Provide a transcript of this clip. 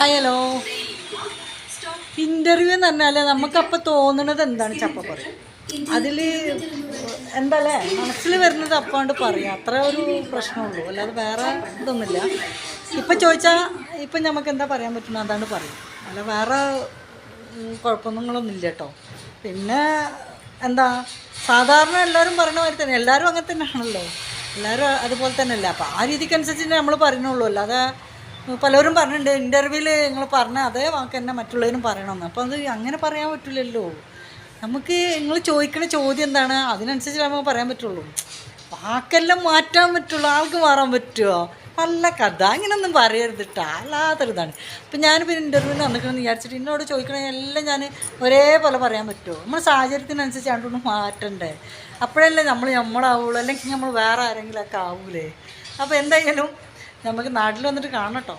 Hello. Interview എന്ന് പറഞ്ഞാൽ നമുക്കപ്പോൾ തോന്നുന്നത് എന്താണ് ചപ്പ പറയും. അതിൽ എന്താല്ലേ മനസ്സിൽ വരുന്നത് അപ്പാണ്ട് പറയാം. അത്ര ഒരു പ്രശ്നമുള്ളൂ, അല്ലാതെ വേറെ ഇതൊന്നുമില്ല. ഇപ്പം ചോദിച്ചാൽ ഇപ്പം നമുക്ക് എന്താ പറയാൻ പറ്റുന്നത് അതാണ്ട് പറയും, അല്ല വേറെ കുഴപ്പമൊന്നുങ്ങളൊന്നുമില്ല കേട്ടോ. പിന്നെ എന്താ സാധാരണ എല്ലാവരും പറയണ മാതിരി തന്നെ എല്ലാവരും അങ്ങനെ തന്നെയാണല്ലോ, എല്ലാവരും അതുപോലെ തന്നെ അല്ല. അപ്പോൾ ആ രീതിക്കനുസരിച്ച് നമ്മൾ പറയണുള്ളൂ, അല്ലാതെ പലരും പറഞ്ഞിട്ടുണ്ട് ഇൻ്റർവ്യൂവിൽ നിങ്ങൾ പറഞ്ഞ അതേ വാക്ക് തന്നെ മറ്റുള്ളവരും പറയണമെന്ന്. അപ്പോൾ അത് അങ്ങനെ പറയാൻ പറ്റില്ലല്ലോ. നമുക്ക് നിങ്ങൾ ചോദിക്കുന്ന ചോദ്യം എന്താണ് അതിനനുസരിച്ച് നമുക്ക് പറയാൻ പറ്റുള്ളൂ. വാക്കെല്ലാം മാറ്റാൻ പറ്റുള്ളൂ, ആൾക്ക് മാറാൻ പറ്റുമോ? നല്ല കഥ, അങ്ങനെയൊന്നും പറയരുത് കേട്ടോ, അല്ലാത്തൊരിതാണ്. ഇപ്പം ഞാനിപ്പോൾ ഇൻ്റർവ്യൂവിന് വന്നിക്കണമെന്ന് വിചാരിച്ചിട്ട് എന്നോട് ചോദിക്കണമെല്ലാം ഞാൻ ഒരേപോലെ പറയാൻ പറ്റുമോ? നമ്മൾ സാഹചര്യത്തിനനുസരിച്ച് രണ്ടൊന്നും മാറ്റണ്ടേ, അപ്പോഴല്ലേ നമ്മളാവുള്ളൂ, അല്ലെങ്കിൽ നമ്മൾ വേറെ ആരെങ്കിലുമൊക്കെ ആവൂലേ. അപ്പോൾ എന്തായാലും നമുക്ക് നാട്ടിൽ വന്നിട്ട് കാണട്ടോ.